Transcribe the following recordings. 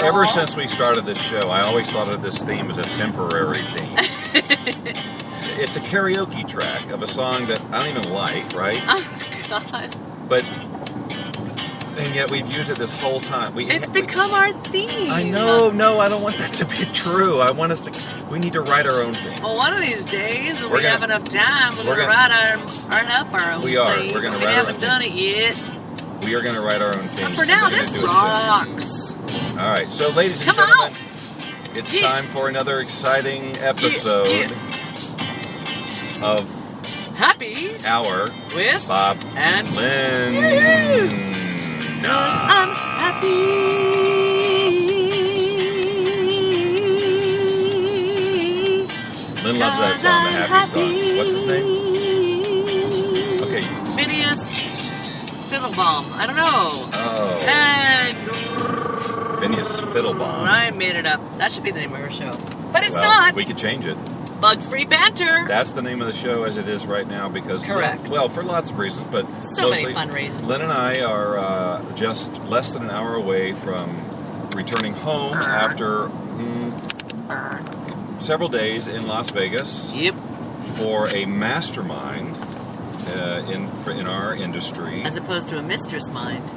Ever since we started this show, I always thought of this theme as a temporary theme. It's a karaoke track of a song that I don't even like, right? Oh, God. But, and yet we've used it this whole time. It's become our theme. I know, no, I don't want that to be true. I want us to, we need to write our own theme. Well, one of these days, when we have enough time, we're going to write our own theme. We are. We're going to write our own theme. We haven't done it yet. We are going to write our own theme. But for now, this rocks. All right, so ladies and gentlemen, it's time for another exciting episode of Happy Hour with Bob and Lynn. I'm happy. Lynn loves that song, the happy song. What's his name? Okay. Phineas Fiddlebaum. I don't know. Oh. Phineas Fiddlebaum. I made it up. That should be the name of our show. But it's well, not. We could change it. Bug-free banter. That's the name of the show as it is right now because... Correct. Well, for lots of reasons, but... So many fun reasons. Lynn and I are just less than an hour away from returning home after several days in Las Vegas. Yep. For a mastermind in our industry. As opposed to a mistress mind.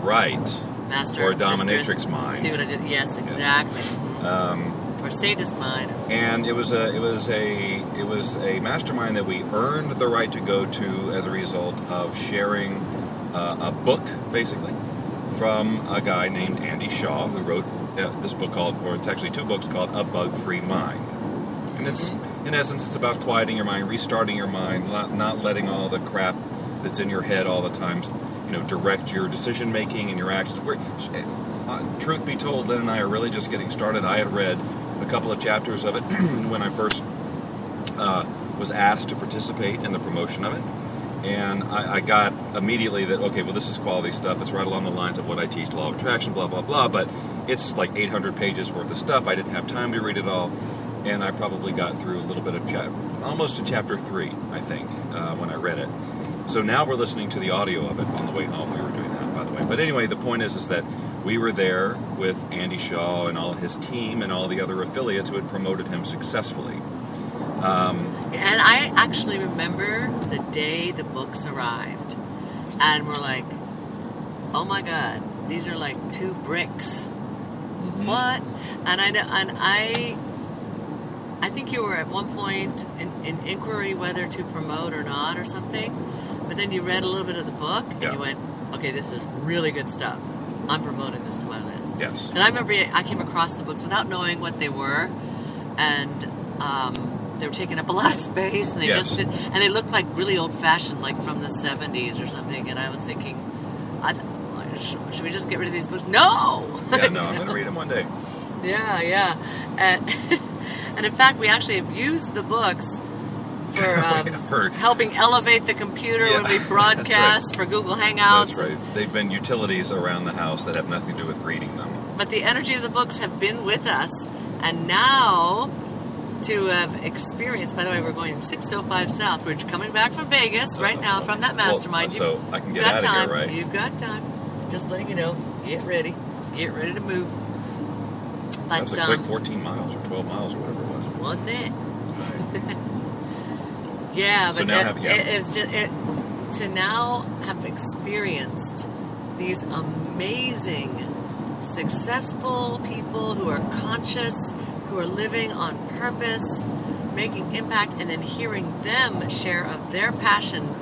Right. Master or a dominatrix mistress. mind. See what I did? Yes, exactly. Yes. Or sadist mind. And it was a mastermind that we earned the right to go to as a result of sharing a book, basically, from a guy named Andy Shaw, who wrote this book called, or it's actually two books called A Bug-Free Mind. And it's, in essence, it's about quieting your mind, restarting your mind, not letting all the crap that's in your head all the time, direct your decision making and your actions. Truth be told, Lynn and I are really just getting started. I had read a couple of chapters of it when I first was asked to participate in the promotion of it. And I got immediately that, okay, well, this is quality stuff. It's right along the lines of what I teach, law of attraction, blah, blah, blah. But it's like 800 pages worth of stuff. I didn't have time to read it all. And I probably got through a little bit of almost to chapter 3, I think, when I read it. So now we're listening to the audio of it on the way home. We were doing that, by the way. But anyway, the point is that we were there with Andy Shaw and all his team and all the other affiliates who had promoted him successfully. And I actually remember the day the books arrived. And we're like, oh my God, these are like 2 bricks. Mm-hmm. What? And I think you were at one point in inquiry whether to promote or not or something. But then you read a little bit of the book and you went, okay, this is really good stuff. I'm promoting this to my list. Yes. And I remember I came across the books without knowing what they were. And they were taking up a lot of space. And they just did, and they looked like really old-fashioned, like from the 70s or something. And I was thinking, should we just get rid of these books? No! Yeah, no, I'm going to read them one day. Yeah. And in fact, we actually have used the books for helping elevate the computer when we broadcast for Google Hangouts. That's right. They've been utilities around the house that have nothing to do with reading them. But the energy of the books have been with us. And now, to have experienced, by the way, we're going 605 South. We're coming back from Vegas right now from that mastermind. So I can get out of here, right? You've got time. Just letting you know. Get ready. Get ready to move. But, that was a quick 14 miles or 12 miles or whatever it was. Wasn't it? Yeah, but it's just to now have experienced these amazing, successful people who are conscious, who are living on purpose, making impact, and then hearing them share of their passion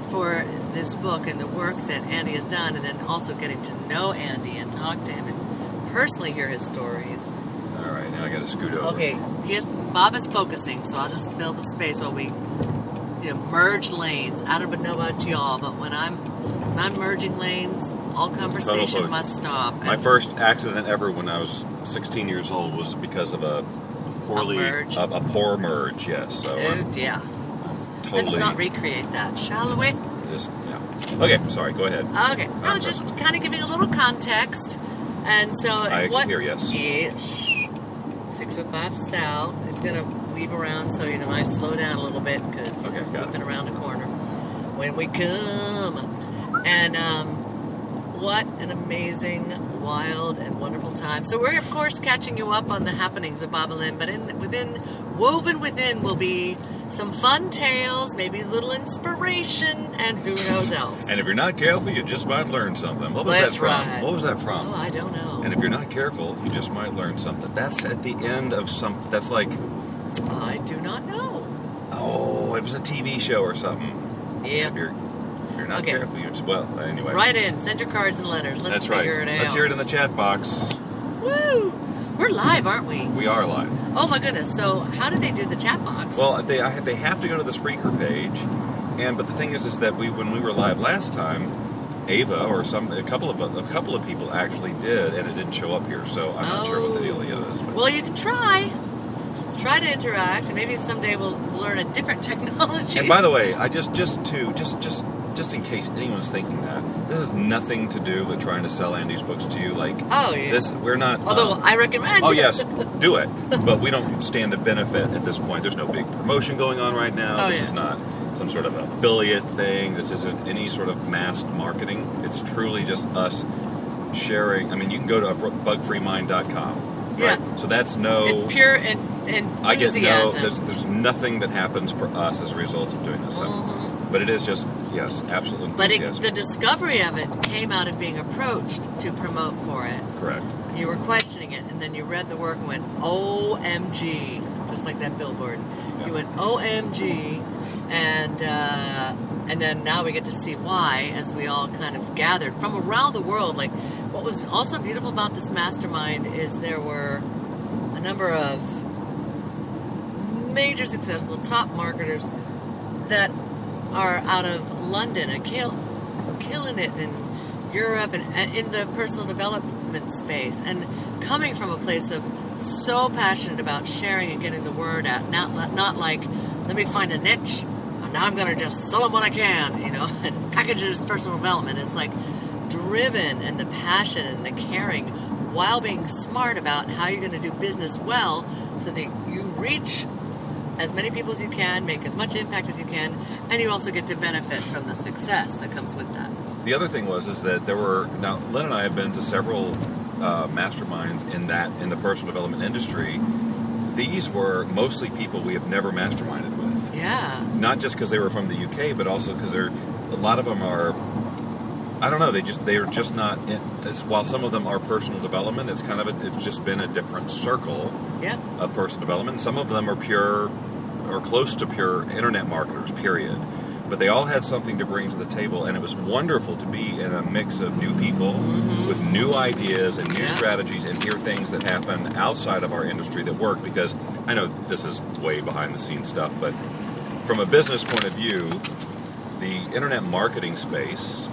for this book and the work that Andy has done, and then also getting to know Andy and talk to him and personally hear his stories. All right, now I got to scoot over. Okay, Bob is focusing, so I'll just fill the space while we merge lanes. I don't know about y'all, but when I'm merging lanes, all conversation must stop. My first accident ever when I was 16 years old was because of a poor merge. Yes. So dear. Totally. Let's not recreate that, shall we? Okay, sorry. Go ahead. Okay, I was just kind of giving a little context, and so I actually hear yes. Yeah. 605 South. It's going to weave around, so I slow down a little bit because we're whipping around the corner when we come. And what an amazing, wild, and wonderful time. So we're, of course, catching you up on the happenings of Bobolin, but woven within will be some fun tales, maybe a little inspiration, and who knows else. And if you're not careful, you just might learn something. What was that from? Right. What was that from? Oh, I don't know. And if you're not careful, you just might learn something. That's at the end of that's like... I do not know. Oh, it was a TV show or something. Yeah. If you're not careful, you just... Well, anyway. Write in. Send your cards and letters. Let's figure it out. Let's hear it in the chat box. Woo! We're live, aren't we? We are live. Oh my goodness! So how did they do the chat box? Well, they have to go to the Spreaker page, but the thing is that when we were live last time, Ava or a couple of people actually did, and it didn't show up here. So I'm not sure what the deal is. But. Well, you can try to interact, and maybe someday we'll learn a different technology. And by the way, I just in case anyone's thinking that, this has nothing to do with trying to sell Andy's books to you. Like, we're not. Although I recommend. Oh yes, do it. But we don't stand to benefit at this point. There's no big promotion going on right now. This is not some sort of affiliate thing. This isn't any sort of mass marketing. It's truly just us sharing. I mean, you can go to bugfreemind.com. Right? Yeah. So that's no. It's pure and I get no. There's nothing that happens for us as a result of doing this. But it is just, yes, absolutely. But the discovery of it came out of being approached to promote for it. Correct. You were questioning it, and then you read the work and went, OMG, just like that billboard. Yeah. You went, OMG, and then now we get to see why, as we all kind of gathered from around the world. Like, what was also beautiful about this mastermind is there were a number of major successful top marketers that are out of London and killing it in Europe and in the personal development space, and coming from a place of so passionate about sharing and getting the word out, not like, let me find a niche and now I'm going to just sell them what I can, and package it as personal development. It's like driven, and the passion and the caring, while being smart about how you're going to do business well so that you reach as many people as you can, make as much impact as you can, and you also get to benefit from the success that comes with that. The other thing is that now Lynn and I have been to several masterminds in the personal development industry. These were mostly people we have never masterminded with. Yeah. Not just because they were from the UK, but also because a lot of them are, I don't know, they are just not, while some of them are personal development, it's just been a different circle of personal development. Some of them are pure or close to pure internet marketers, period. But they all had something to bring to the table, and it was wonderful to be in a mix of new people with new ideas and new strategies, and hear things that happen outside of our industry that work, because I know this is way behind the scenes stuff, but from a business point of view, the internet marketing space,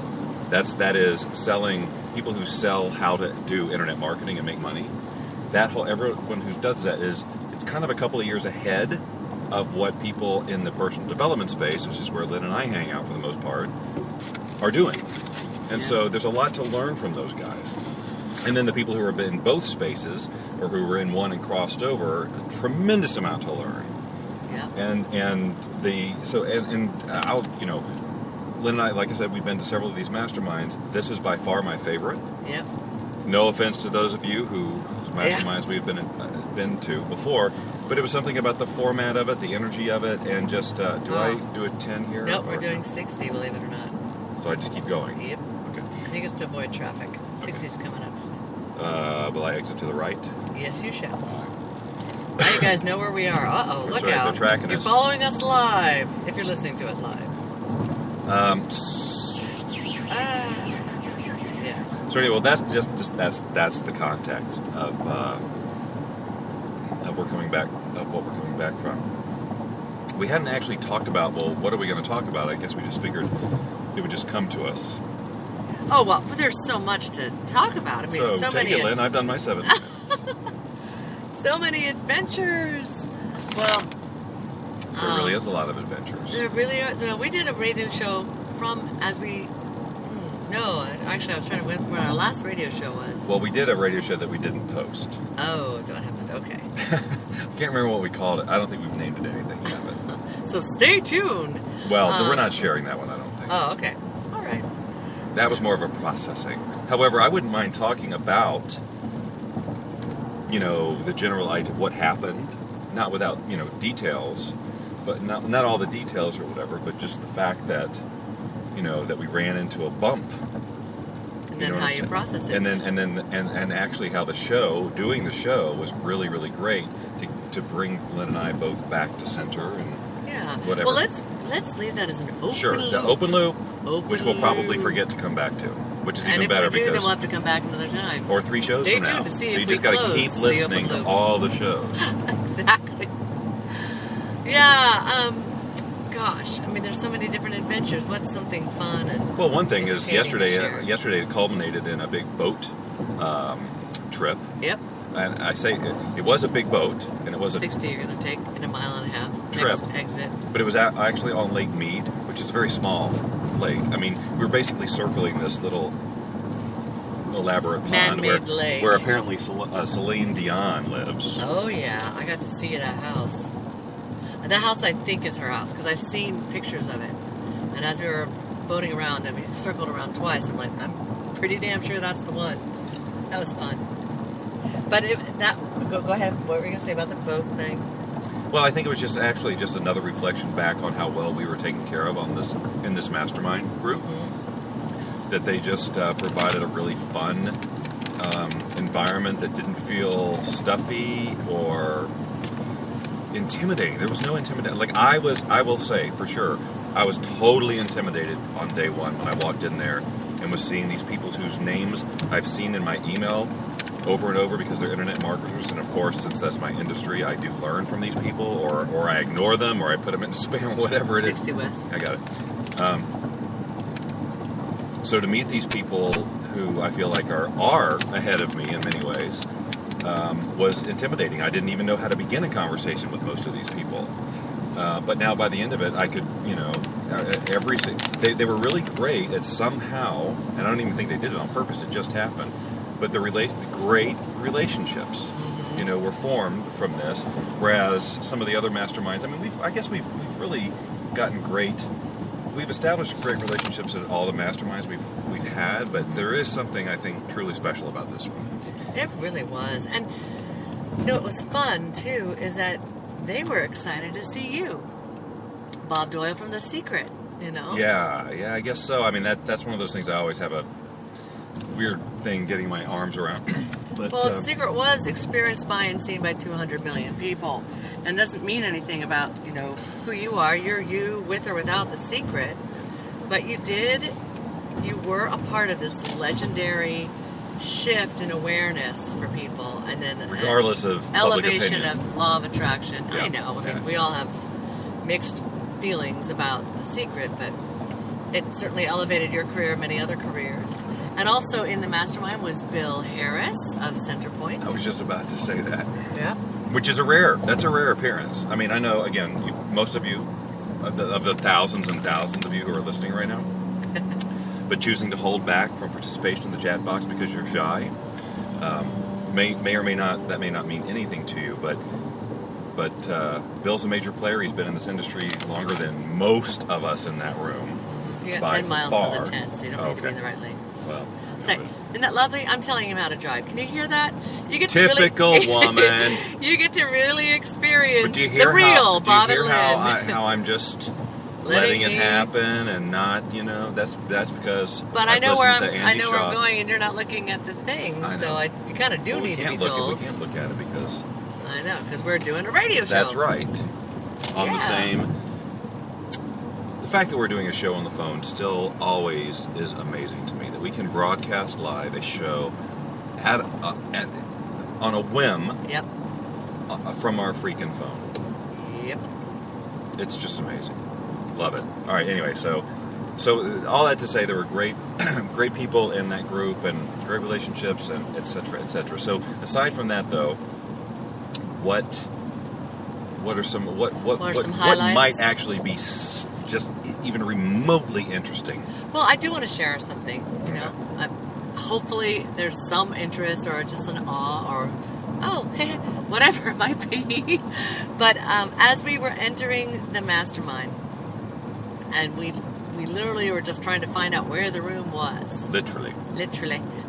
that is selling, people who sell how to do internet marketing and make money. Everyone who does that it's kind of a couple of years ahead of what people in the personal development space, which is where Lynn and I hang out for the most part, are doing. And so there's a lot to learn from those guys. And then the people who are in both spaces, or who were in one and crossed over, a tremendous amount to learn. Yeah. And I'll, Lynn and I, like I said, we've been to several of these masterminds. This is by far my favorite. Yep. No offense to those of you whose masterminds we've been to before, but it was something about the format of it, the energy of it, and just, I do a 10 here? Nope, we're doing 60, believe it or not. So I just keep going? Yep. Okay. I think it's to avoid traffic. 60's coming up. Will I exit to the right? Yes, you shall. Now you guys know where we are. Uh-oh, look out. They're tracking us. You're following us live, if you're listening to us live. So anyway, well, that's that's the context of what we're coming back from. We hadn't actually talked about, well, what are we going to talk about? I guess we just figured it would just come to us. Oh, well, there's so much to talk about. I mean, so take many. It, Lynn. I've done my 7 minutes. So many adventures. Well, there really is a lot of adventures. There really are. So we did a radio show actually, I was trying to remember what our last radio show was. Well, we did a radio show that we didn't post. Oh, is that what happened? Okay. I can't remember what we called it. I don't think we've named it anything yet. So stay tuned. Well, we're not sharing that one, I don't think. Oh, okay. All right. That was more of a processing. However, I wouldn't mind talking about, the general idea, what happened, not without, details, but not all the details or whatever, but just the fact that, that we ran into a bump. And then how you process it. And actually how doing the show was really, really great to bring Lynn and I both back to center and whatever. Well, let's leave that as an open Sure, loop. the open loop, which we'll probably forget to come back to, which is even better because... And if we do, because... then we'll have to come back another time. Or 3 shows Stay from now. tuned to see so if you we just got to close keep the listening open to loop. all the shows. Exactly. Yeah, gosh, I mean, there's so many different adventures. What's something fun and Well, one thing is yesterday share? it culminated in a big boat trip. Yep. And I say it was a big boat, and it was 60 you're going to take in a mile and a half. Trip. Next exit. But it was actually on Lake Mead, which is a very small lake. I mean, we were basically circling this little elaborate pond Man-made lake. where apparently Celine Dion lives. Oh, yeah. I got to see that house. The house I think is her house, because I've seen pictures of it. And as we were boating around, and we circled around twice, I'm like, I'm pretty damn sure that's the one. That was fun. But go ahead. What were you going to say about the boat thing? Well, I think it was just another reflection back on how well we were taken care of in this mastermind group. Mm-hmm. That they just provided a really fun environment that didn't feel stuffy or intimidating. There was no intimidation. Like I will say for sure, I was totally intimidated on day one when I walked in there and was seeing these people whose names I've seen in my email over and over because they're internet marketers, and of course, since that's my industry, I do learn from these people, or I ignore them, or I put them into spam, whatever it is. 60 West. I got it. So to meet these people who I feel like are ahead of me in many ways was intimidating. I didn't even know how to begin a conversation with most of these people. But now by the end of it, I could, they were really great at somehow, and I don't even think they did it on purpose, it just happened. But the great relationships, mm-hmm. Were formed from this. Whereas some of the other masterminds, I mean, we've really gotten great. We've established great relationships at all the masterminds we've had, but there is something I think truly special about this one. It really was, and what was fun too is that they were excited to see you, Bob Doyle from The Secret. Yeah, I guess so. I mean, that's one of those things I always have a weird thing getting my arms around. But, The Secret was experienced by and seen by 200 million people, and doesn't mean anything about who you are. You're you with or without The Secret, but you were a part of this legendary shift in awareness for people, and then regardless of elevation public opinion. of law of attraction. Yeah. I know. I mean, we all have mixed feelings about The Secret, but it certainly elevated your career, many other careers. And also in the mastermind was Bill Harris of Centerpoint. I was just about to say that. Yeah. Which is a rare appearance. I mean, I know, again, most of you, of the thousands and thousands of you who are listening right now, but choosing to hold back from participation in the chat box because you're shy, may or may not, that may not mean anything to you, but Bill's a major player. He's been in this industry longer than most of us in that room. You got 10 miles to the tent, so you don't need to be in the right lane. Well, so, isn't that lovely? I'm telling him how to drive. Can you hear that? You get typical to really, woman. You get to really experience do you hear the real Bob and Do you hear Lynn. how I'm just letting it happen and not, that's because But I know where I'm Shaw. going, and you're not looking at the thing, so you kind of do need to be told. We can't look at it because I know, because we're doing a radio show. That's right. On the same. The fact that we're doing a show on the phone still always is amazing to me. That we can broadcast live a show on a whim. Yep. From our freaking phone. Yep. It's just amazing. Love it. All right. Anyway, so all that to say, there were great people in that group and great relationships and et cetera, et cetera. So aside from that, though, what are some might actually be just even remotely interesting? Well, I do want to share something. Hopefully there's some interest or just an awe or whatever it might be. But as we were entering the mastermind, and we we literally were just trying to find out where the room was. Literally.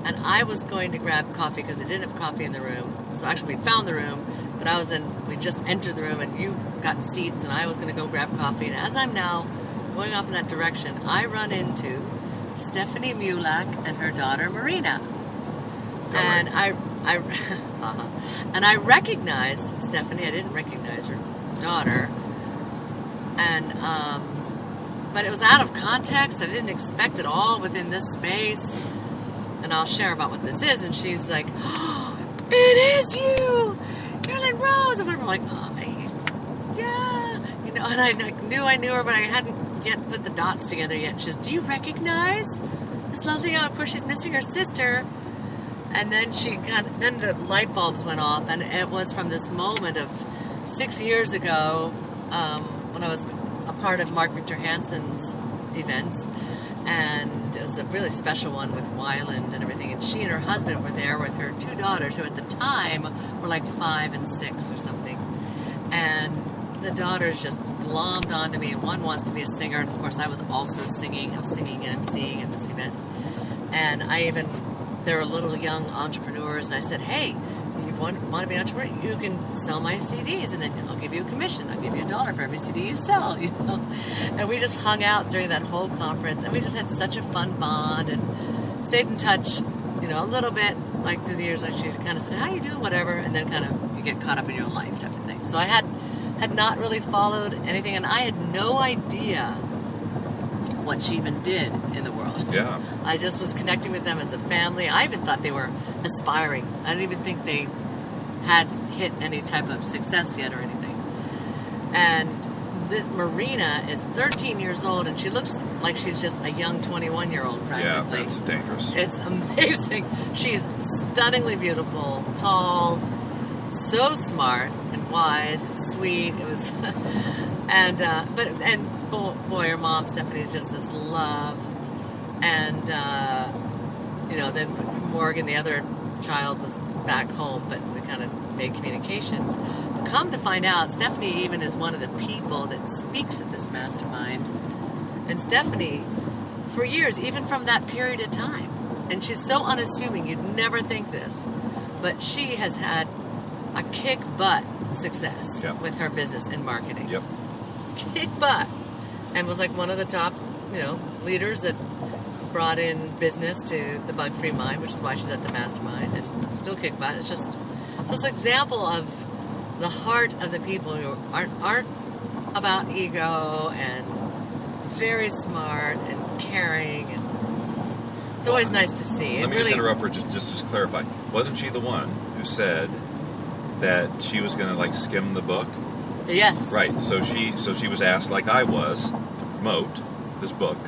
And I was going to grab coffee because they didn't have coffee in the room. So actually we found the room, but we just entered the room and you got seats and I was going to go grab coffee. And as I'm now going off in that direction, I run into Stephanie Mulak and her daughter Marina. And and I recognized Stephanie. I didn't recognize her daughter. And, but it was out of context. I didn't expect it all within this space. And I'll share about what this is. And she's like, oh, it is you! Caroline Rose! And we were like, oh, yeah. You know, and I knew her, but I hadn't yet put the dots together yet. She says, do you recognize this lovely young? Of course, she's missing her sister. And then then the light bulbs went off. And it was from this moment of 6 years ago, when I was a part of Mark Victor Hansen's events, and it was a really special one with Weiland and everything, and she and her husband were there with her 2 daughters, who at the time were like 5 and 6 or something, and the daughters just glommed onto me, and one wants to be a singer, and of course I was also singing and emceeing at this event, and they were little young entrepreneurs, and I said, hey, want to be an entrepreneur, you can sell my CDs and then I'll give you a commission. I'll give you $1 for every CD you sell, you know. And we just hung out during that whole conference and we just had such a fun bond and stayed in touch, you know, a little bit, like through the years. Like she kind of said, how you doing, whatever, and then kind of you get caught up in your own life type of thing. So I had not really followed anything, and I had no idea what she even did in the world. Yeah. I just was connecting with them as a family. I even thought they were aspiring. I didn't even think they had hit any type of success yet or anything. And this Marina is 13 years old, and she looks like she's just a young 21-year-old practically. Yeah, that's dangerous. It's amazing. She's stunningly beautiful, tall, so smart and wise and sweet. It was, boy, her mom Stephanie is just this love. And you know, then Morgan, the other child, was back home, but we kind of made communications. But come to find out, Stephanie even is one of the people that speaks at this mastermind. And Stephanie, for years, even from that period of time, and she's so unassuming, you'd never think this, but she has had a kick-butt success with her business and marketing. Yep. Kick-butt. And was like one of the top, you know, leaders that brought in business to the Bug-Free Mind, which is why she's at the mastermind, and still kick butt. It's just an example of the heart of the people who aren't about ego and very smart and caring, and it's always nice to see. Let me just interrupt for just to clarify. Wasn't she the one who said that she was going to like skim the book? Yes. Right. So she was asked, like I was, to promote this book.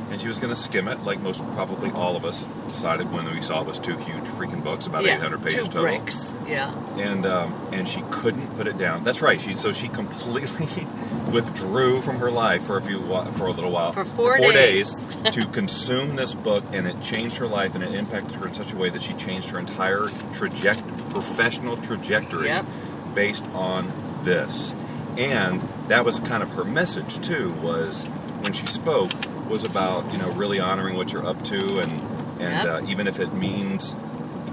And she was going to skim it, like most, probably all of us decided when we saw it was 2 huge freaking books, about 800 pages total. 2 bricks, yeah. And she couldn't put it down. That's right. She completely withdrew from her life for a little while. For 4 days. To consume this book, and it changed her life, and it impacted her in such a way that she changed her entire professional trajectory based on this. And that was kind of her message too, was when she spoke, was about, you know, really honoring what you're up to, and even if it means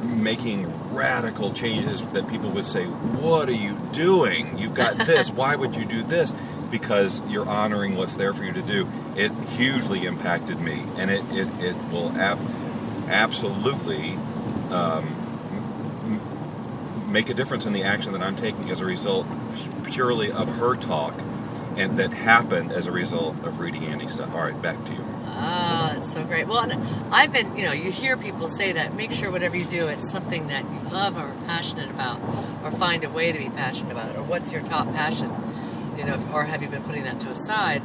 making radical changes that people would say, what are you doing? You've got this. Why would you do this? Because you're honoring what's there for you to do. It hugely impacted me, and it will absolutely make a difference in the action that I'm taking as a result purely of her talk, and that happened as a result of reading Andy's stuff. All right, back to you. Ah, that's so great. Well, I've been, you know, you hear people say that, make sure whatever you do, it's something that you love or are passionate about, or find a way to be passionate about it, or what's your top passion, you know, or have you been putting that to a side?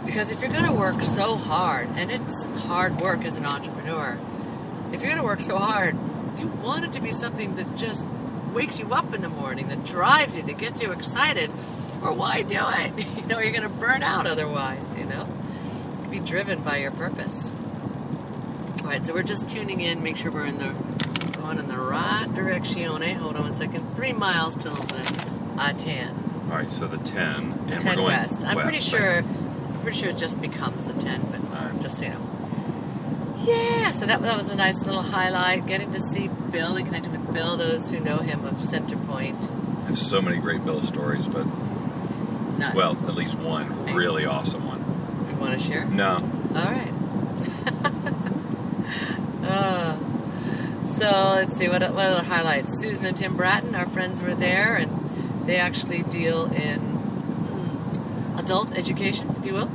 Because if you're going to work so hard, and it's hard work as an entrepreneur, if you're going to work so hard, you want it to be something that just wakes you up in the morning, that drives you, that gets you excited, or why do it? You know, you're going to burn out otherwise, you know? Be driven by your purpose. All right, so we're just tuning in, make sure we're going in the right direction. Hold on 1 second. 3 miles till the 10. All right, so the 10. The and 10 we're going west. I'm pretty sure pretty sure it just becomes the 10, but Right. just so you know. Yeah, so that was a nice little highlight. Getting to see Bill and connecting with Bill, those who know him of Centerpoint. I have so many great Bill stories, but, well, at least one really awesome one. You want to share? No. All right. So let's see, what other highlights? Susan and Tim Bratton, our friends, were there, and they actually deal in adult education, if you will.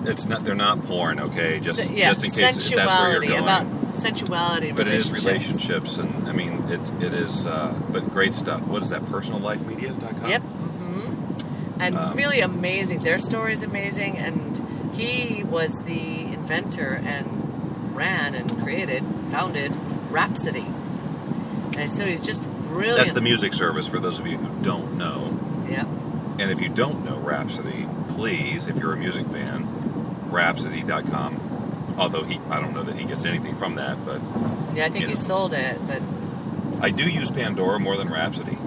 It's not. They're not porn, okay? Just in case that's where you're going. About sensuality, and but it is relationships, and I mean it is. But great stuff. What is that? Personallifemedia.com. Yep. And really amazing. Their story is amazing, and he was the inventor and ran and founded Rhapsody. And so he's just brilliant. That's the music service for those of you who don't know. Yep. And if you don't know Rhapsody, please, if you're a music fan, Rhapsody.com. Although I don't know that he gets anything from that, but yeah, I think he sold it. But I do use Pandora more than Rhapsody,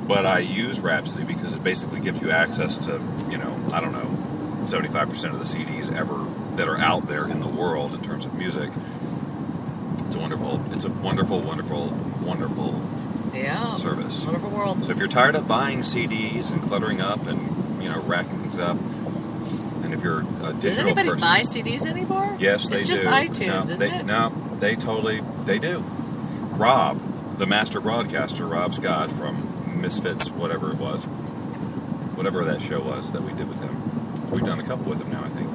but I use Rhapsody because it basically gives you access to 75% of the CDs ever that are out there in the world in terms of music. It's a wonderful service. Wonderful world. So if you're tired of buying CDs and cluttering up and racking things up, and if you're a digital person... Does anybody buy CDs anymore? Yes, they do. It's just iTunes, isn't it? No, they do. Rob, the master broadcaster, Rob Scott from Misfits, whatever it was, whatever that show was that we did with him. We've done a couple with him now, I think.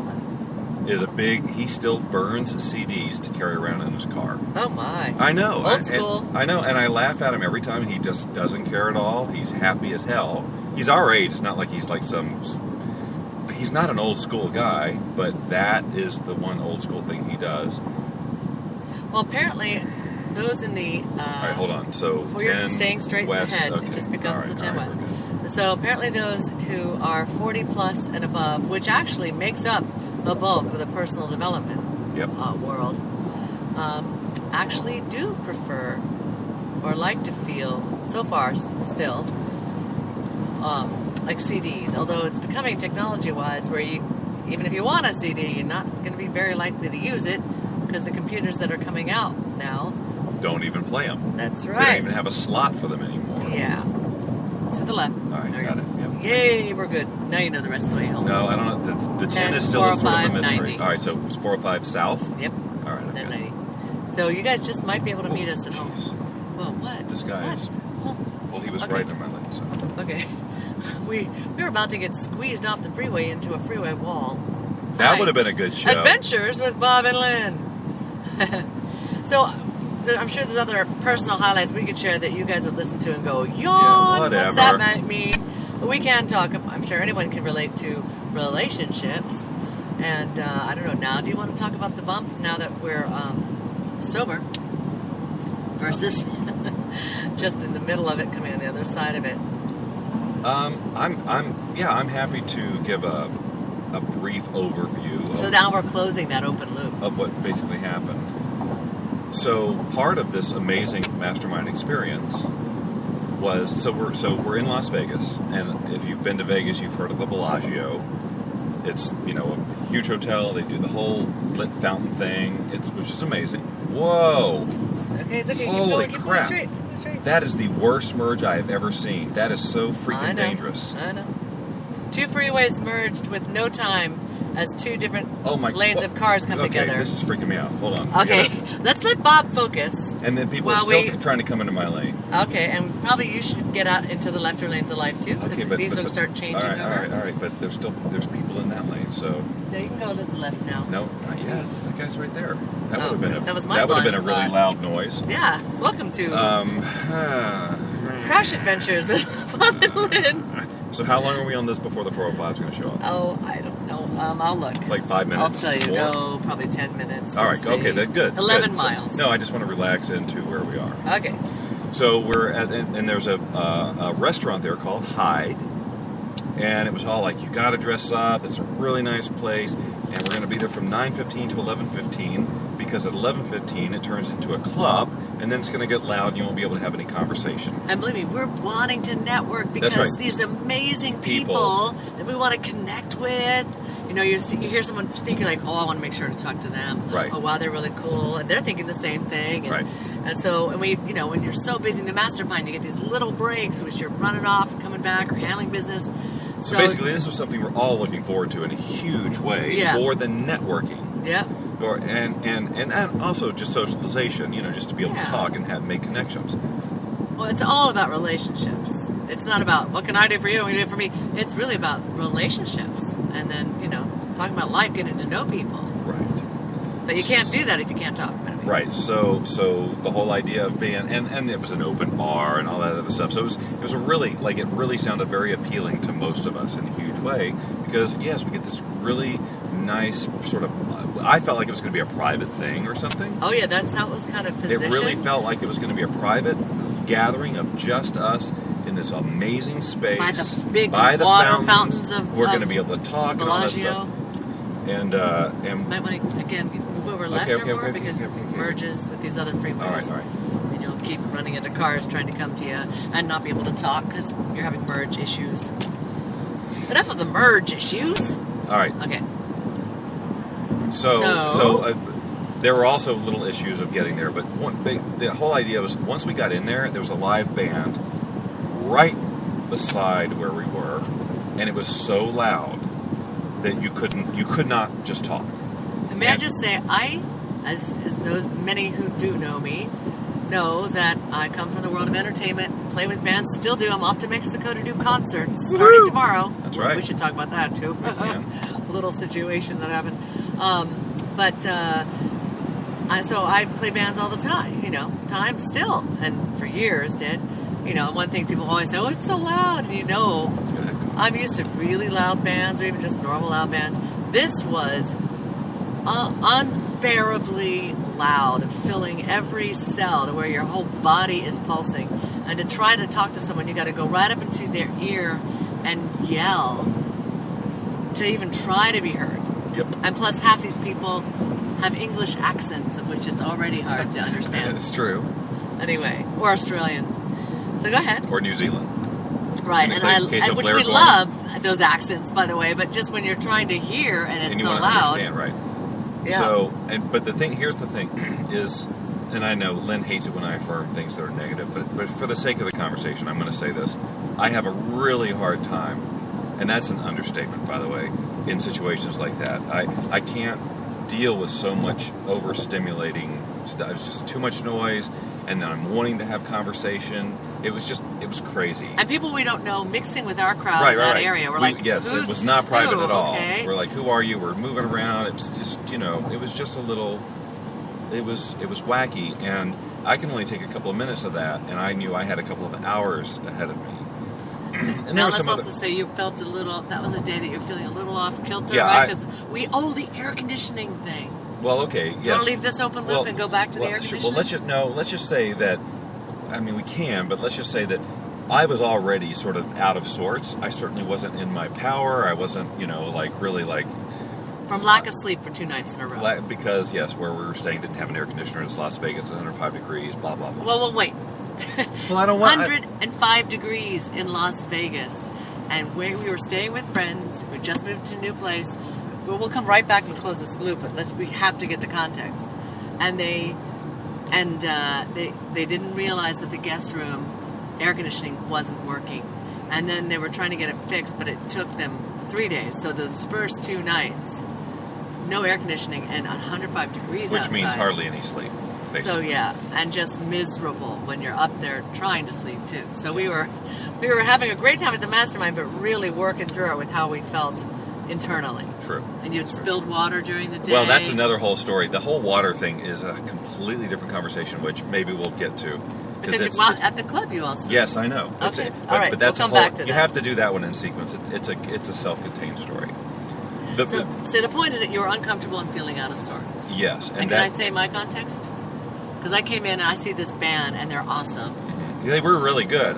He still burns CDs to carry around in his car. Oh my. I know. Old school. I know, and I laugh at him every time, and he just doesn't care at all. He's happy as hell. He's our age. It's not like he's like he's not an old school guy, but that is the one old school thing he does. Well, apparently, those in the... all right, hold on. So, you're just staying straight west, ahead. okay. It just becomes the 10 right, west. So apparently those who are 40 plus and above, which actually makes up the bulk of the personal development world, actually do prefer or like to feel, so far still, like CDs. Although it's becoming technology-wise where even if you want a CD, you're not going to be very likely to use it because the computers that are coming out now don't even play them. That's right. They don't even have a slot for them anymore. Yeah. To the left. All right, got it. Yep. Yay, we're good. Now you know the rest of the way home. No, I don't know. The 10 is still a sort of a mystery. 90. All right, so it's 405 south? Yep. All right, okay. Then 90. So you guys just might be able to meet us at home. Well, what? Disguise. What? Well, he was right in my lane, so. Okay. We were about to get squeezed off the freeway into a freeway wall. That would have been a good show. Adventures with Bob and Lynn. So... I'm sure there's other personal highlights we could share that you guys would listen to and go, yawn, yeah, whatever. What's that mean? But we can talk, I'm sure anyone can relate to relationships. And I don't know, now, do you want to talk about the bump now that we're sober versus just in the middle of it, coming on the other side of it? I'm happy to give a brief overview. So now we're closing that open loop. Of what basically happened. So part of this amazing mastermind experience was we're in Las Vegas, and if you've been to Vegas, you've heard of the Bellagio. It's a huge hotel. They do the whole lit fountain thing, which is amazing. Whoa! Okay, it's okay. Holy crap! Keep going straight. That is the worst merge I have ever seen. That is so freaking dangerous. I know. Two freeways merged with no time. As two different lanes of cars come together. Okay, this is freaking me out. Hold on. Okay, let's let Bob focus. And then people are still trying to come into my lane. Okay, and probably you should get out into the lefter lanes of life too, because these will start changing. All right. But there's people in that lane, so. No, you can go to the left now. No, not yet. That guy's right there. That would have been that would have been a really loud noise. Yeah. Welcome to Crash Adventures with Bob and Lynn. So how long are we on this before the 405 is going to show up? Oh, I don't know. I'll look. Like 5 minutes? I'll tell you. More? No, probably 10 minutes. All right. Okay, that's good. 11 good. miles. So, no, I just want to relax into where we are. Okay. So we're at, and there's a restaurant there called Hyde, And it was all like, you got to dress up. It's a really nice place. And we're going to be there from 9:15 to 11:15 because at 11:15 it turns into a club, and then it's going to get loud and you won't be able to have any conversation. And believe me, we're wanting to network because these amazing people that we want to connect with. You know, you hear someone speak, you're like, oh, I want to make sure to talk to them. Right. Oh, wow, they're really cool. And they're thinking the same thing. And, right. And so, and when you're so busy in the mastermind, you get these little breaks, which you're running off and coming back or handling business. So basically, this was something we're all looking forward to in a huge way for the networking. Yeah. And also just socialization, just to be able to talk and make connections. Well, it's all about relationships. It's not about what can I do for you, what can you do for me. It's really about relationships. And then, talking about life, getting to know people. Right. But you can't do that if you can't talk. Right. So the whole idea of being, and it was an open bar and all that other stuff. So it was a really, it really sounded very appealing to most of us in a huge way because, yes, we get this really nice sort of, I felt like it was going to be a private thing or something. Oh, yeah, that's how it was kind of positioned. It really felt like it was going to be a private gathering of just us in this amazing space. By the big water fountains of we're going to be able to talk Bellagio. and all that stuff. And might want to, again, move over left or more because it merges with these other freeways. All right. And you'll keep running into cars trying to come to you and not be able to talk because you're having merge issues. Enough of the merge issues. All right. Okay. So there were also little issues of getting there, but the whole idea was once we got in there was a live band right beside where we were, and it was so loud that you could not just talk. And may I just say, as those many who do know me, know that I come from the world of entertainment, play with bands, still do. I'm off to Mexico to do concerts starting tomorrow. That's right. We should talk about that too. A little situation that happened. So I play bands all the time, time still, and for years did. One thing people always say, oh, it's so loud. And I'm used to really loud bands or even just normal loud bands. This was unbearably loud, filling every cell to where your whole body is pulsing. And to try to talk to someone, you got to go right up into their ear and yell to even try to be heard. Yep. And plus, half these people have English accents, of which it's already hard to understand. It's true. Anyway, or Australian. So go ahead. Or New Zealand. Right, which we love those accents, by the way. But just when you're trying to hear and it's so loud, understand, right? Yeah. So, but here's the thing, is, and I know Lynn hates it when I affirm things that are negative, but for the sake of the conversation, I'm going to say this: I have a really hard time, and that's an understatement, by the way, in situations like that. I can't deal with so much overstimulating stuff. It's just too much noise, and then I'm wanting to have conversation. It was crazy. And people we don't know mixing with our crowd in that area. We're like, yes, it was not private at all. Okay. We're like, who are you? We're moving around. It was just, it was just a little, it was wacky. And I can only take a couple of minutes of that, and I knew I had a couple of hours ahead of me. And now let's also say you felt that was a day that you're feeling a little off kilter, right? Because the air conditioning thing. Well, okay, yes. You want to leave this open loop and go back to the air conditioning? Well, let's just say that, we can, but let's just say that I was already sort of out of sorts. I certainly wasn't in my power. I wasn't, really from lack of sleep for 2 nights in a row. Because, yes, where we were staying didn't have an air conditioner. It's Las Vegas, it's 105 degrees, blah, blah, blah. Well, wait. Well, I don't want... 105 degrees in Las Vegas. And we were staying with friends. We just moved to a new place. We'll come right back and close this loop, but we have to get the context. And they didn't realize that the guest room air conditioning wasn't working. And then they were trying to get it fixed, but it took them 3 days. So those first 2 nights, no air conditioning and 105 degrees outside. Which means hardly any sleep, basically. So yeah, and just miserable when you're up there trying to sleep too. So we were having a great time at the mastermind, but really working through it with how we felt internally. True. And you'd spilled water during the day. Well, that's another whole story. The whole water thing is a completely different conversation, which maybe we'll get to. Because at the club you also. Yes, I know. Okay. All right. But that's we'll come back to that. You have to do that one in sequence. It's a self-contained story. So the point is that you were uncomfortable and feeling out of sorts. Yes. And can I say my context? Because I came in and I see this band and they're awesome. Mm-hmm. They were really good.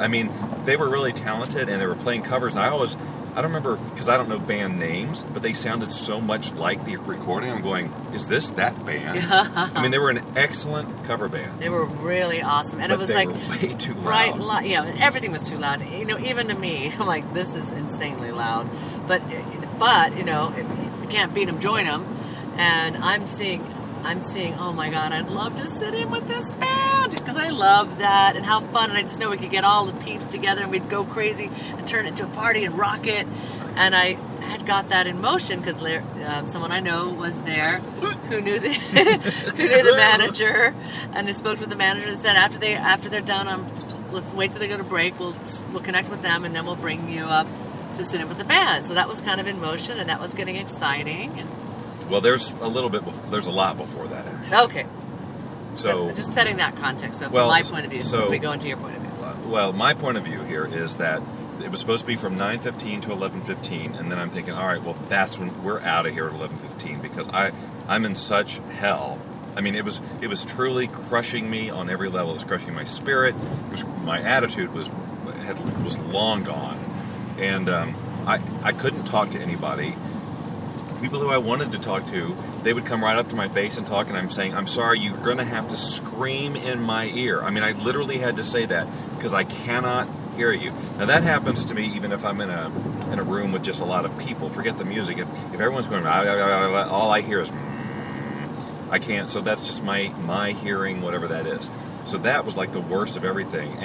They were really talented and they were playing covers. I always, I don't remember, because I don't know band names, but they sounded so much like the recording. I'm going, is this that band? I mean, they were an excellent cover band. They were really awesome. And but it was they like were way too loud. Everything was too loud. You know, even to me, I'm like, this is insanely loud. But you know, you can't beat them, join them. And I'm seeing, oh my God, I'd love to sit in with this band, because I love that and how fun. And I just know we could get all the peeps together and we'd go crazy and turn it into a party and rock it. And I had got that in motion because someone I know was there who knew the manager, and I spoke with the manager and said, after they're done, let's wait till they go to break. We'll connect with them, and then we'll bring you up to sit in with the band. So that was kind of in motion, and that was getting exciting. And well, there's a lot before that, actually. Okay. So just setting that context from my point of view, as we go into your point of view. Well, my point of view here is that it was supposed to be from 9:15 to 11:15, and then I'm thinking, all right, well, that's when we're out of here at 11:15, because I'm in such hell. I mean, it was truly crushing me on every level. It was crushing my spirit. My attitude was long gone, and I couldn't talk to anybody. People who I wanted to talk to, they would come right up to my face and talk, and I'm saying, I'm sorry, you're going to have to scream in my ear. I mean, I literally had to say that because I cannot hear you. Now, that happens to me even if I'm in a room with just a lot of people. Forget the music. If everyone's going, all I hear is, I can't. So that's just my hearing, whatever that is. So that was like the worst of everything.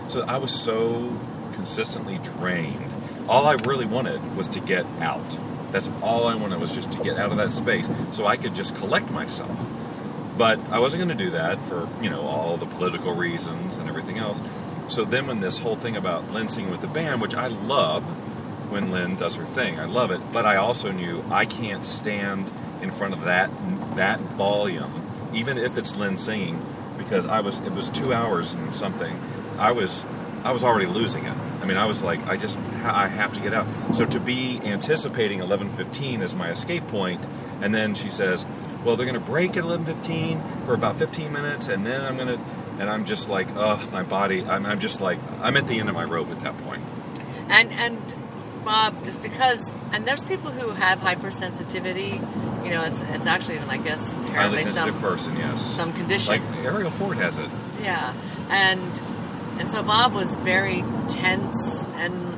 So I was so consistently drained. All I really wanted was to get out. That's all I wanted, was just to get out of that space so I could just collect myself. But I wasn't going to do that for, all the political reasons and everything else. So then when this whole thing about Lynn singing with the band, which I love when Lynn does her thing, I love it, but I also knew I can't stand in front of that volume, even if it's Lynn singing, because it was 2 hours and something. I was already losing it. I mean, I was like, I have to get out. So to be anticipating 11:15 as my escape point, and then she says, well, they're going to break at 11:15 for about 15 minutes, and then and I'm just like, my body, I'm just like, I'm at the end of my rope at that point. And Bob, just because, and there's people who have hypersensitivity, it's actually even, I guess, highly sensitive person, yes. Some condition. Like Ariel Ford has it. Yeah, and so Bob was very tense and,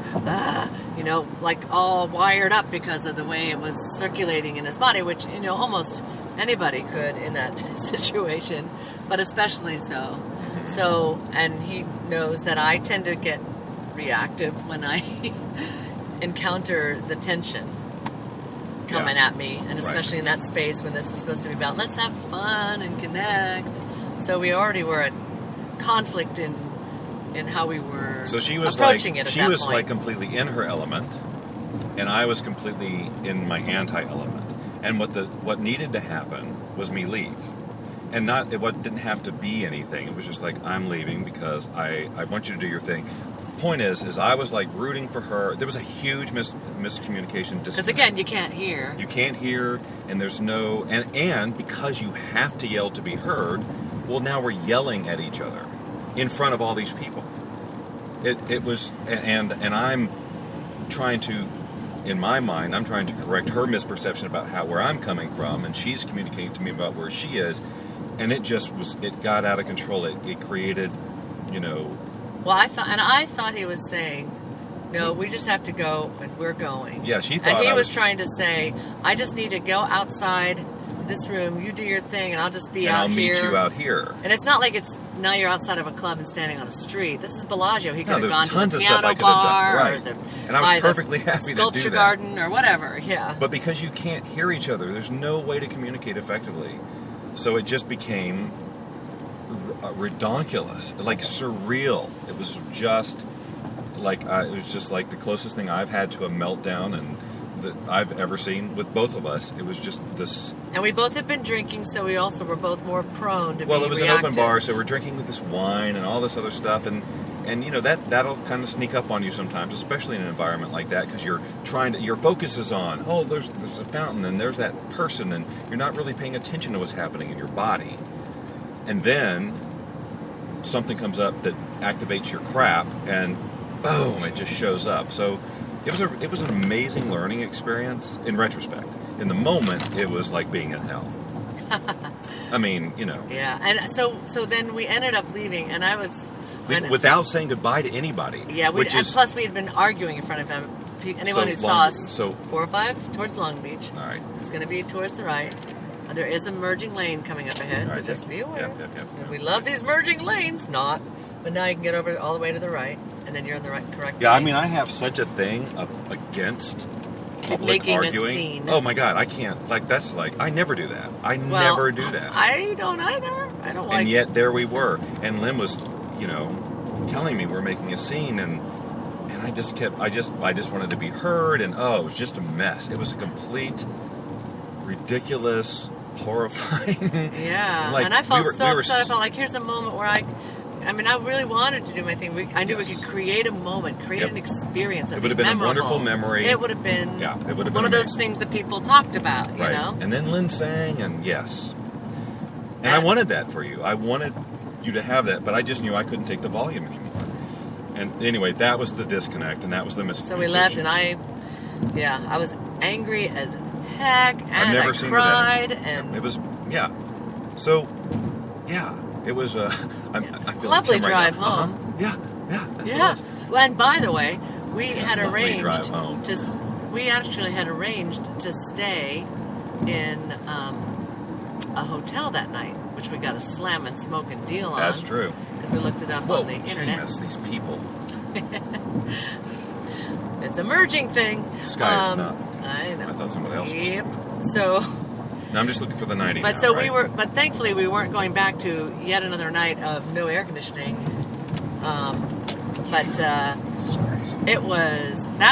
like all wired up because of the way it was circulating in his body, which, almost anybody could in that situation, but especially so. So, and he knows that I tend to get reactive when I encounter the tension coming at me, and especially in that space when this is supposed to be about, let's have fun and connect. So we already were at conflict in how we were approaching it at that point. She was like completely in her element, and I was completely in my anti-element. And what needed to happen was me leave. And what didn't have to be anything. It was just like, I'm leaving because I want you to do your thing. Point is I was like rooting for her. There was a huge miscommunication. Because again, you can't hear. You can't hear, and there's no, and because you have to yell to be heard, well, now we're yelling at each other in front of all these people. It was, and I'm trying to, in my mind, I'm trying to correct her misperception about where I'm coming from, and she's communicating to me about where she is, and it got out of control. It created, Well, I thought he was saying, no, we just have to go, and we're going. Yeah, she thought. And he was trying to say, I just need to go outside this room, you do your thing, and I'll just be out here. I'll meet you out here. And it's not like now you're outside of a club and standing on a street. This is Bellagio. He could have gone to the piano bar, right. And I was perfectly happy to do that. Sculpture garden or whatever, yeah. But because you can't hear each other, there's no way to communicate effectively. So it just became redonkulous, like surreal. It was just like the closest thing I've had to a meltdown and that I've ever seen with both of us. It was just this. And we both had been drinking, so we also were both more prone to be Well, it was reactive. an open bar, so we're drinking with this wine and all this other stuff, and that'll kind of sneak up on you sometimes, especially in an environment like that, because your focus is on, there's a fountain and there's that person, and you're not really paying attention to what's happening in your body. And then something comes up that activates your crap, and boom, it just shows up. So it was an amazing learning experience in retrospect. In the moment, it was like being in hell. I mean, you know. Yeah, and so then we ended up leaving, and I was... without saying goodbye to anybody. Yeah, and plus we had been arguing in front of anyone who saw us. 405 towards Long Beach. All right. It's going to be towards the right. There is a merging lane coming up ahead, right, so just be aware. Yep. We love these merging lanes, but now you can get over all the way to the right, and then you're in the correct Yeah, lane. I mean, I have such a thing against public making arguing. a scene. Oh my God, I can't. Like, that's like, I never do that. I never do that. I don't either. I don't like... And yet, there we were. And Lynn was, you know, telling me we're making a scene, and I just wanted to be heard, and it was just a mess. It was a complete, ridiculous, horrifying... Yeah, like, and I felt upset. I felt like, here's a moment where I really wanted to do my thing. I knew we could create a moment, create an experience that would have been memorable. a wonderful memory. It would have been one of those things that people talked about, you know? And then Lynn sang, and yes. And I wanted that for you. I wanted you to have that, but I just knew I couldn't take the volume anymore. And anyway, that was the disconnect, and that was the miscommunication. So we left, and I was angry as heck, and I've never I seen cried, that. and it was, So, it was I feel lovely like drive right now. home. Yeah, that's what it was. Well, and by the way, we had arranged drive home. we actually had arranged to stay in a hotel that night, which we got a slammin' smoking deal on. That's true. Because we looked it up on the internet. These people. It's a merging thing. The sky is not. I know. I thought somebody else was. Yep. So. Now I'm just looking for the 90. But now, so right? But thankfully we weren't going back to yet another night of no air conditioning. That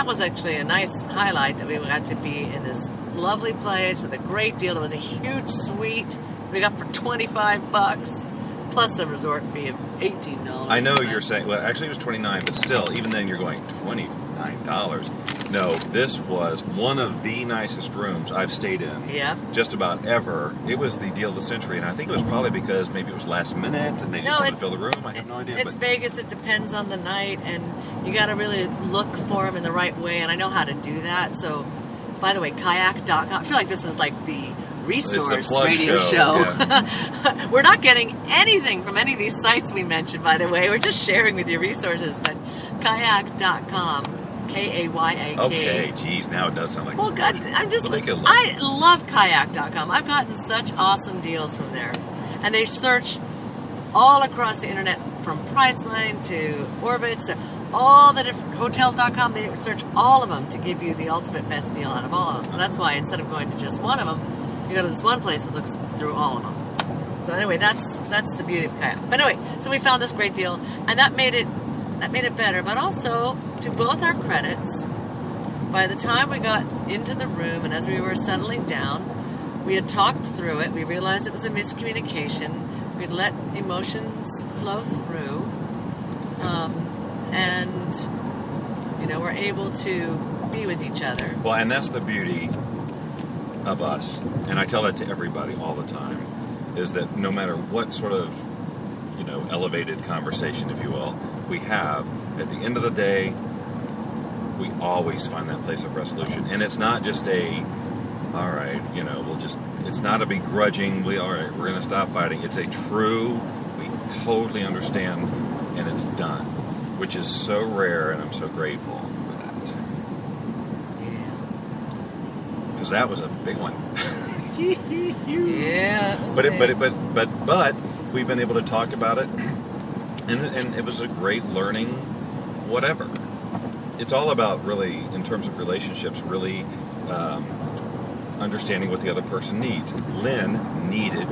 was actually a nice highlight that we got to be in this lovely place with a great deal. There was a huge suite we got for $25 plus a resort fee of $18. I know you're saying, well, actually it was $29, but still, even then you're going $29. No, this was one of the nicest rooms I've stayed in. Yeah. Just about ever. It was the deal of the century, and I think it was probably because maybe it was last minute and they just wanted to fill the room. I have no idea. It's Vegas. It depends on the night, and you got to really look for them in the right way, and I know how to do that. So, by the way, kayak.com. I feel like this is like the resource radio show. Yeah. We're not getting anything from any of these sites we mentioned, by the way. We're just sharing with you resources, but kayak.com. Kayak. Okay, geez, now it does sound like... Well, God, I love kayak.com. I've gotten such awesome deals from there. And they search all across the internet, from Priceline to Orbitz to all the different hotels.com. They search all of them to give you the ultimate best deal out of all of them. So that's why instead of going to just one of them, you go to this one place that looks through all of them. So anyway, that's the beauty of kayak. But anyway, so we found this great deal, and that made it better. But also, to both our credits, by the time we got into the room and as we were settling down, we had talked through it. We realized it was a miscommunication. We'd let emotions flow through, and we're able to be with each other. Well, and that's the beauty of us, and I tell that to everybody all the time, is that no matter what sort of elevated conversation, if you will, we have, at the end of the day, we always find that place of resolution. And it's not just all right, it's not a begrudging, all right, we're going to stop fighting. It's a true, we totally understand, and it's done, which is so rare, and I'm so grateful for that. Yeah. Because that was a big one. Yeah. But we've been able to talk about it, and it was a great learning, whatever. It's all about, really, in terms of relationships, really understanding what the other person needs. Lynn needed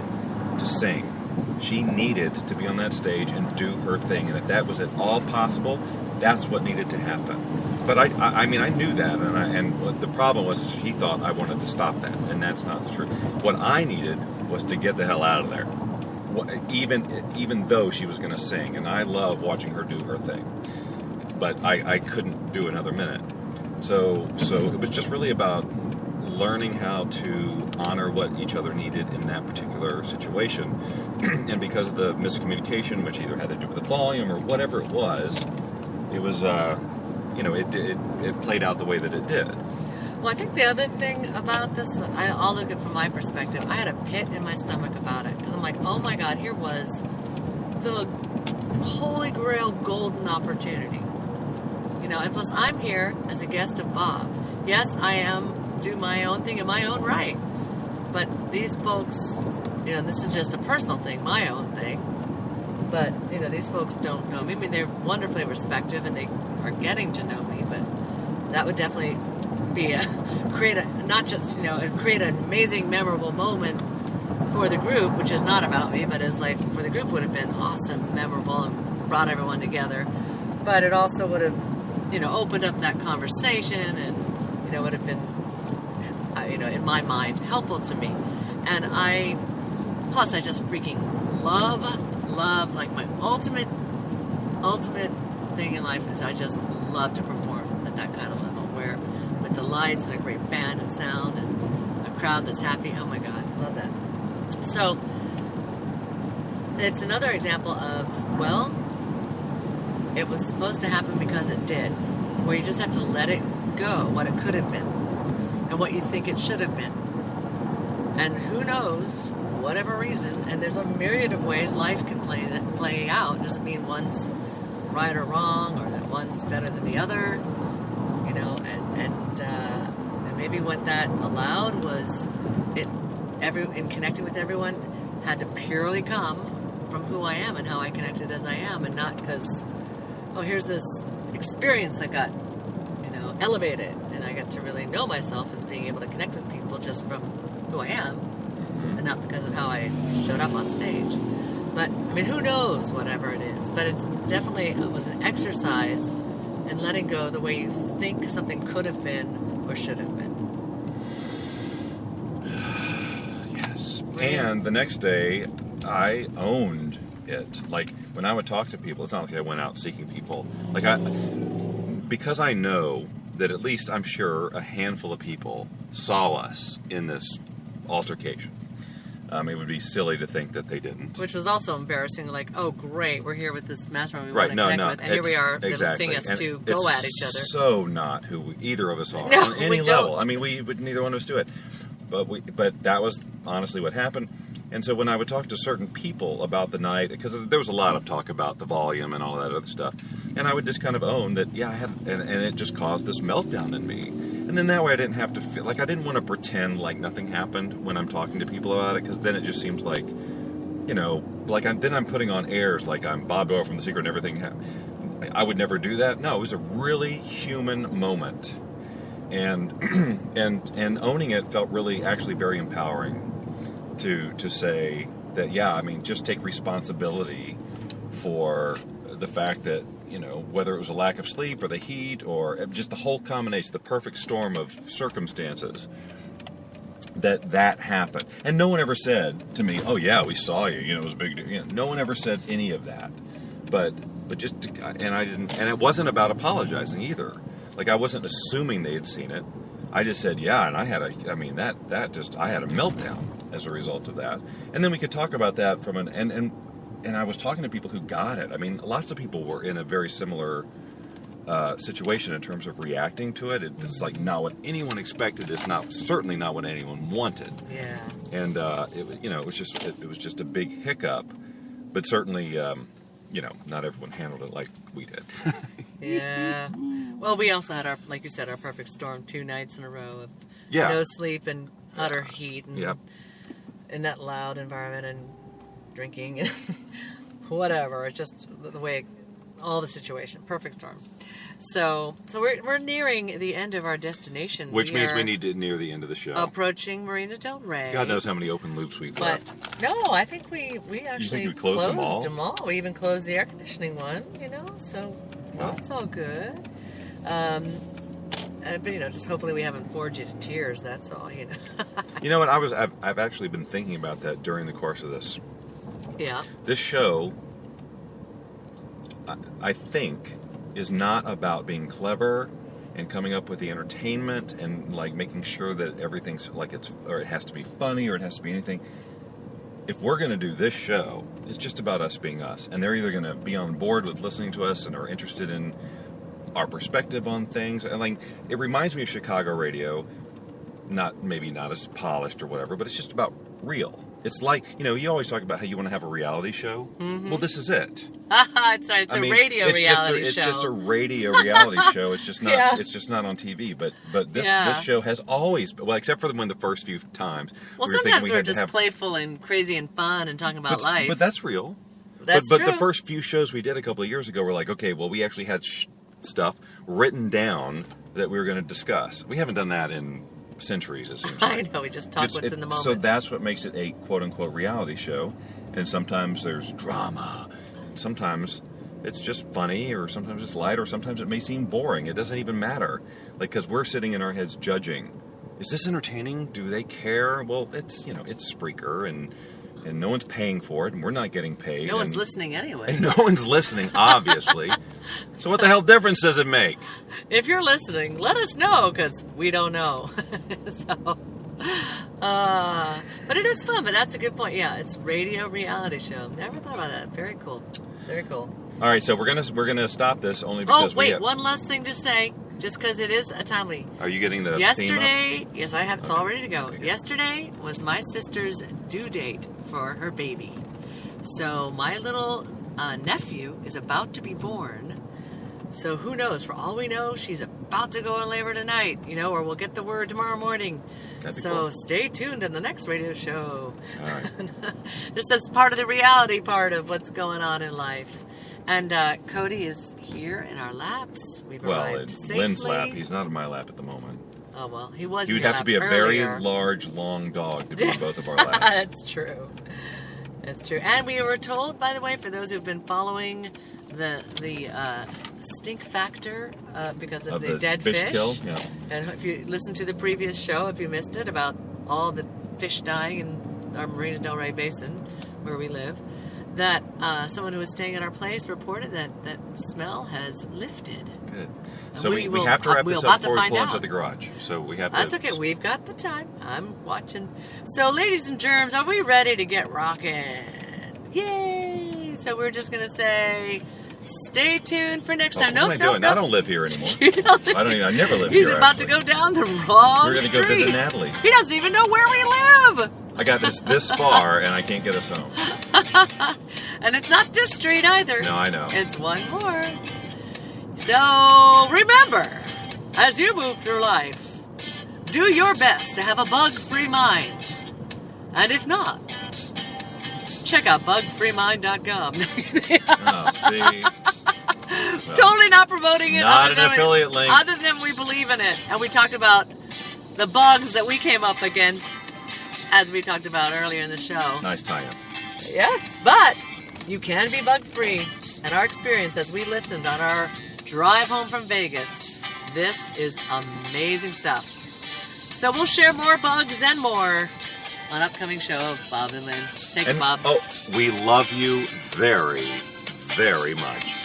to sing. She needed to be on that stage and do her thing, and if that was at all possible, that's what needed to happen. But I mean, I knew that, and what the problem was, she thought I wanted to stop that, and that's not the truth. What I needed was to get the hell out of there, even though she was going to sing, and I love watching her do her thing, but I couldn't do another minute. So it was just really about learning how to honor what each other needed in that particular situation, and because of the miscommunication, which either had to do with the volume or whatever it was it played out the way that it did. Well, I think the other thing about this, I'll look at it from my perspective. I had a pit in my stomach about it because I'm like, oh my God, here was the holy grail golden opportunity. And plus I'm here as a guest of Bob. Yes, I do my own thing in my own right. But these folks, this is just a personal thing, my own thing. But, these folks don't know me. I mean, they're wonderfully respectful and they are getting to know me. But that would definitely be create an amazing, memorable moment for the group, which is not about me, but is like for the group would have been awesome, memorable, and brought everyone together. But it also would have, opened up that conversation and, would have been, in my mind, helpful to me. And I just freaking love, like my ultimate thing in life is I just love to perform at that kind of level where with the lights and a great band and sound and a crowd that's happy. Oh my God, love that. So it's another example of, well, it was supposed to happen because it did, where you just have to let it go, what it could have been and what you think it should have been. And who knows, whatever reason, and there's a myriad of ways life can play out. Doesn't mean one's right or wrong or that one's better than the other, and maybe what that allowed was in connecting with everyone had to purely come from who I am and how I connected as I am, and not because, here's this experience that got, elevated, and I got to really know myself as being able to connect with people just from who I am, and not because of how I showed up on stage. But, I mean, who knows, whatever it is. But it's definitely, it was an exercise in letting go the way you think something could have been or should have been. Yes. And the next day, I owned it. Like, when I would talk to people, it's not like I went out seeking people. Because I know that at least, I'm sure, a handful of people saw us in this altercation. It would be silly to think that they didn't. Which was also embarrassing. Like, oh, great, we're here with this mastermind we want to connect with. And here we are, exactly. seeing us two go at each other. So not who either of us are no, on any we level. don't. I mean, we would neither one of us do it. But that was honestly what happened. And so when I would talk to certain people about the night, because there was a lot of talk about the volume and all that other stuff, and I would just kind of own that, yeah, I had, and it just caused this meltdown in me. And then that way I didn't have to feel, like I didn't want to pretend like nothing happened when I'm talking to people about it, because then it just seems like, then I'm putting on airs like I'm Bob Doyle from The Secret and everything happened. I would never do that. No, it was a really human moment. And and owning it felt really actually very empowering to say that, yeah, I mean, just take responsibility for the fact that, whether it was a lack of sleep or the heat or just the whole combination, the perfect storm of circumstances, that happened. And no one ever said to me, oh yeah, we saw you, it was a big deal. No one ever said any of that. But and I didn't, and it wasn't about apologizing either. Like, I wasn't assuming they had seen it. I just said, yeah, and I had I had a meltdown as a result of that. And then we could talk about that from and I was talking to people who got it. I mean, lots of people were in a very similar situation in terms of reacting to it. It's like not what anyone expected. It's certainly not what anyone wanted. Yeah. And it was just a big hiccup, but certainly, not everyone handled it like we did. Yeah. Well, we also had like you said, our perfect storm 2 nights in a row of no sleep and utter heat and in that loud environment and drinking and whatever. It's just the way, all the situation. Perfect storm. So we're nearing the end of our destination. Which means we need to near the end of the show. Approaching Marina Del Rey. God knows how many open loops we've left. No, I think we actually you think we closed them all? We even closed the air conditioning one, so it's all good. But just hopefully we haven't bored you to tears. That's all. You know what? I've actually been thinking about that during the course of this. Yeah. This show, I think, is not about being clever and coming up with the entertainment and like making sure that everything's like or it has to be funny or it has to be anything. If we're going to do this show, it's just about us being us, and they're either going to be on board with listening to us and are interested in our perspective on things. And like, it reminds me of Chicago radio, maybe not as polished or whatever, but it's just about real. It's like, you always talk about how you want to have a reality show. Mm-hmm. Well, this is it. It's a radio reality show. It's just a radio reality show. It's just not. It's just not on TV. But this show has always, except for when the first few times. Well, sometimes we're just playful and crazy and fun and talking about life. But that's real. That's true. But the first few shows we did a couple of years ago were like, okay, well, we actually had stuff written down that we were going to discuss. We haven't done that in centuries, it seems like. I know, we just talk what's in the moment. So that's what makes it a quote-unquote reality show. And sometimes there's drama. And sometimes it's just funny, or sometimes it's light, or sometimes it may seem boring. It doesn't even matter. Like, because we're sitting in our heads judging. Is this entertaining? Do they care? Well, it's Spreaker, and no one's paying for it, and we're not getting paid. No one's listening anyway. And no one's listening, obviously. So what the hell difference does it make? If you're listening, let us know, because we don't know. But it is fun, but that's a good point. Yeah, it's radio reality show. Never thought about that. Very cool. Very cool. All right, so we're gonna stop this only because one last thing to say, just because it is a timely. Are you getting the yesterday? theme up? Yes, I have. It's all ready to go. Okay, yesterday was my sister's due date for her baby, so my little nephew is about to be born. So who knows? For all we know, she's about to go in labor tonight, or we'll get the word tomorrow morning. So cool. Stay tuned in the next radio show. All right. Just as part of the reality part of what's going on in life. And Cody is here in our laps. We've arrived it's safely. Lynn's lap. He's not in my lap at the moment. Oh, well, he was. He would have to be a very large, long dog to be in both of our laps. That's true. That's true. And we were told, by the way, for those who've been following the stink factor because of the dead fish kill. Yeah. And if you listen to the previous show, if you missed it, about all the fish dying in our Marina Del Rey Basin where we live, that someone who was staying at our place reported that smell has lifted. Good. And So we have to wrap this up before we pull into the garage. So we have to. That's okay. We've got the time. I'm watching. So, ladies and germs, are we ready to get rocking? Yay! So we're just going to say, stay tuned for next time. What am I doing? I don't live here anymore. I never live He's here. He's about actually. to go down the wrong We're going to go visit Natalie. He doesn't even know where we live. I got this far, and I can't get us home. And it's not this street either. No, I know. It's one more. So remember, as you move through life, do your best to have a bug-free mind. And if not, check out bugfreemind.com. Oh, see? Well, totally not promoting it. Not an affiliate link. Other than we believe in it. And we talked about the bugs that we came up against, as we talked about earlier in the show. Nice tie-in. Yes, but you can be bug-free. And our experience as we listened on our drive home from Vegas, this is amazing stuff. So we'll share more bugs and more on upcoming show of Bob and Lynn. Take it, Bob. Oh, we love you very, very much.